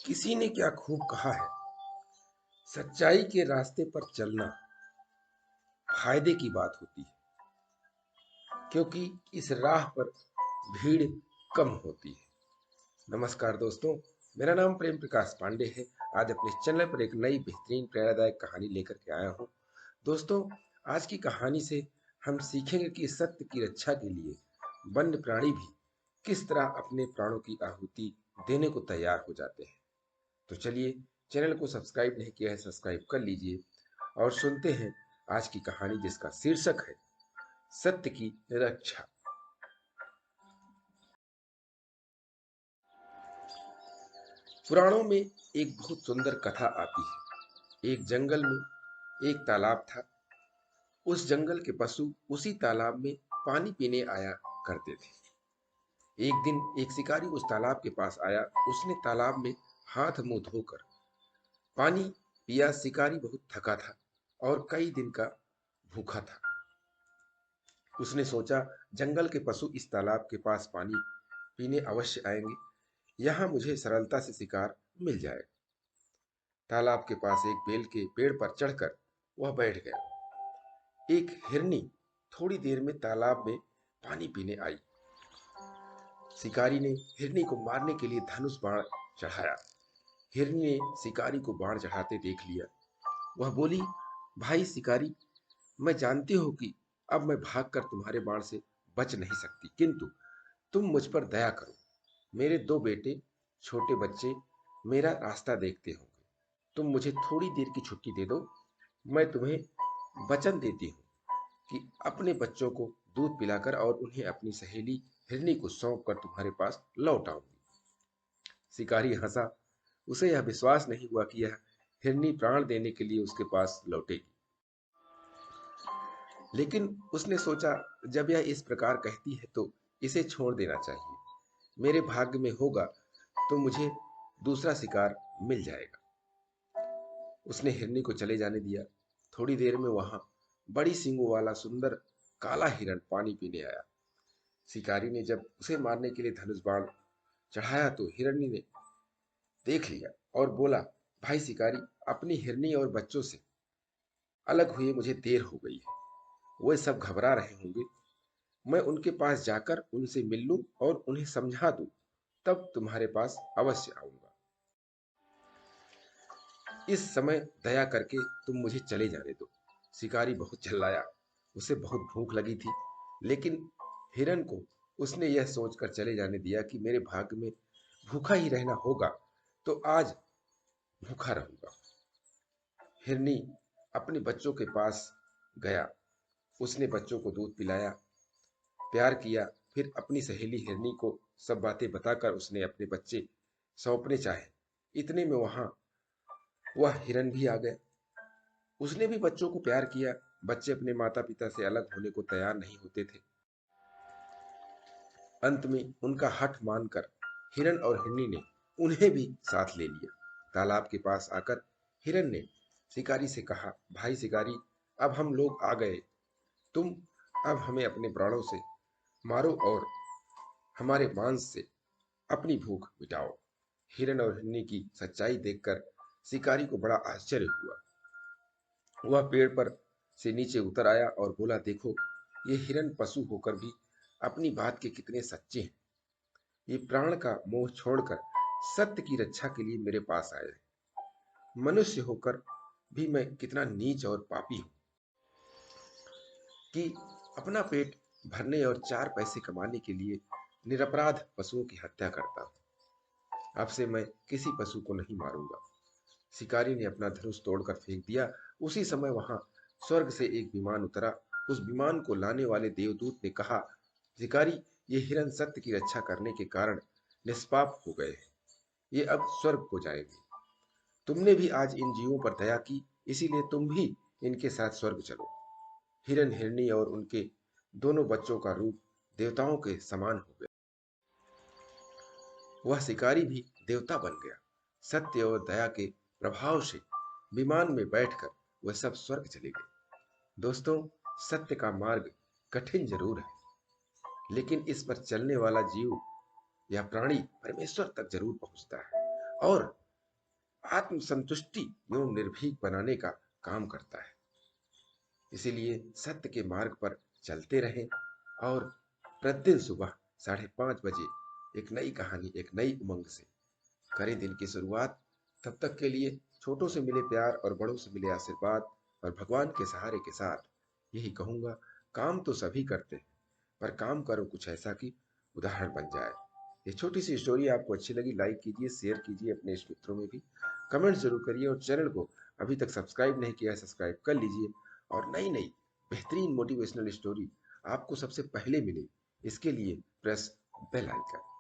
किसी ने क्या खूब कहा है, सच्चाई के रास्ते पर चलना फायदे की बात होती है, क्योंकि इस राह पर भीड़ कम होती है। नमस्कार दोस्तों, मेरा नाम प्रेम प्रकाश पांडे है। आज अपने चैनल पर एक नई बेहतरीन प्रेरणादायक कहानी लेकर के आया हूँ। दोस्तों, आज की कहानी से हम सीखेंगे कि सत्य की रक्षा के लिए वन्य प्राणी भी किस तरह अपने प्राणों की आहुति देने को तैयार हो जाते हैं। तो चलिए, चैनल को सब्सक्राइब नहीं किया है, सब्सक्राइब कर लीजिए और सुनते हैं आज की कहानी, जिसका शीर्षक है सत्य की रक्षा। पुराणों में एक बहुत सुंदर कथा आती है। एक जंगल में एक तालाब था। उस जंगल के पशु उसी तालाब में पानी पीने आया करते थे। एक दिन एक शिकारी उस तालाब के पास आया। उसने तालाब में हाथ मुंह धोकर पानी पिया। शिकारी बहुत थका था और कई दिन का भूखा था। उसने सोचा, जंगल के पशु इस तालाब के पास पानी पीने अवश्य आएंगे, यहाँ मुझे सरलता से शिकार मिल जाएगा। तालाब के पास एक बेल के पेड़ पर चढ़कर वह बैठ गया। एक हिरनी थोड़ी देर में तालाब में पानी पीने आई। शिकारी ने हिरनी को मारने के लिए धनुष बाण चढ़ाया। हिरनी ने शिकारी को बाण चढ़ाते देख लिया। वह बोली, भाई शिकारी, मैं जानती हूं कि अब मैं भागकर तुम्हारे बाण से बच नहीं सकती, किंतु तुम मुझ पर दया करो। मेरे दो बेटे, छोटे बच्चे, मेरा रास्ता देखते होंगे। तुम मुझे थोड़ी देर की छुट्टी दे दो। मैं तुम्हें वचन देती हूँ कि अपने बच्चों को दूध पिलाकर और उन्हें अपनी सहेली हिरनी को सौंप कर तुम्हारे पास लौट आऊंगी। शिकारी हंसा। उसे यह विश्वास नहीं हुआ कि यह हिरनी प्राण देने के लिए उसके पास लौटेगी। लेकिन उसने सोचा, जब यह इस प्रकार कहती है तो इसे छोड़ देना चाहिए। मेरे भाग्य में होगा तो मुझे दूसरा शिकार मिल जाएगा। उसने हिरनी को चले जाने दिया। थोड़ी देर में वहां बड़ी सींगों वाला सुंदर काला हिरण पानी पीने आया। शिकारी ने जब उसे मारने के लिए धनुष बाण चढ़ाया तो हिरनी ने देख लिया और बोला, भाई शिकारी, अपनी हिरनी और बच्चों से अलग हुए मुझे देर हो गई है। वे सब घबरा रहे होंगे। मैं उनके पास जाकर उनसे मिल लूं और उन्हें समझा दूं, तब तुम्हारे पास अवश्य आऊंगा। इस समय दया करके तुम मुझे चले जाने दो। शिकारी बहुत चिल्लाया। उसे बहुत भूख लगी थी, लेकिन हिरन को उसने यह सोचकर चले जाने दिया कि मेरे भाग्य में भूखा ही रहना होगा तो आज भूखा रहूंगा। हिरनी अपने बच्चों के पास गया। उसने बच्चों को दूध पिलाया, प्यार किया। फिर अपनी सहेली हिरनी को सब बातें बताकर उसने अपने बच्चे सौंपने चाहे। इतने में वहां वह हिरन भी आ गया। उसने भी बच्चों को प्यार किया। बच्चे अपने माता पिता से अलग होने को तैयार नहीं होते थे। अंत में उनका हठ मानकर हिरन और हिरनी ने उन्हें भी साथ ले लिया। तालाब के पास आकर हिरन ने शिकारी से कहा, भाई शिकारी, अब हम लोग आ गए। तुम अब हमें अपने प्राणों से मारो और हमारे मांस से अपनी भूख मिटाओ। हिरन और हिरनी की सच्चाई देखकर शिकारी को बड़ा आश्चर्य हुआ। वह पेड़ पर से नीचे उतर आया और बोला, देखो, ये हिरन पशु होकर भी अपनी बात के कितने सच्चे हैं। ये प्राण का मोह छोड़कर सत्य की रक्षा के लिए मेरे पास आए हैं। मनुष्य होकर भी मैं कितना नीच और पापी हूं कि अपना पेट भरने और चार पैसे कमाने के लिए निरपराध पशुओं की हत्या करता हूं। अब से मैं किसी पशु को नहीं मारूंगा। शिकारी ने अपना धनुष तोड़कर फेंक दिया। उसी समय वहां स्वर्ग से एक विमान उतरा। उस विमान को लाने वाले देवदूत ने कहा, शिकारी, ये हिरन सत्य की रक्षा करने के कारण निष्पाप हो गए हैं। ये अब स्वर्ग को जाएंगे। तुमने भी आज इन जीवों पर दया की, इसीलिए तुम भी इनके साथ स्वर्ग चलो। हिरन हिरनी और उनके दोनों बच्चों का रूप देवताओं के समान हो गया। वह शिकारी भी देवता बन गया। सत्य और दया के प्रभाव से विमान में बैठकर वह सब स्वर्ग चले गए। दोस्तों, सत्य का मार्ग कठिन जरूर है, लेकिन इस पर चलने वाला जीव या प्राणी परमेश्वर तक जरूर पहुंचता है। और आत्मसंतुष्टि एवं निर्भीक बनाने का काम करता है। इसीलिए सत्य के मार्ग पर चलते रहें और प्रतिदिन सुबह 5:30 बजे एक नई कहानी, एक नई उमंग से करें दिन की शुरुआत। तब तक के लिए छोटों से मिले प्यार और बड़ों से मिले आशीर्वाद और भगवान के सहारे के साथ यही कहूंगा, काम तो सभी करते हैं, पर काम करो कुछ ऐसा कि उदाहरण बन जाए। ये छोटी सी स्टोरी आपको अच्छी लगी, लाइक कीजिए, शेयर कीजिए अपने इष्ट मित्रों में भी, कमेंट जरूर करिए और चैनल को अभी तक सब्सक्राइब नहीं किया है सब्सक्राइब कर लीजिए। और नई नई बेहतरीन मोटिवेशनल स्टोरी आपको सबसे पहले मिले, इसके लिए प्रेस बेल आइकन।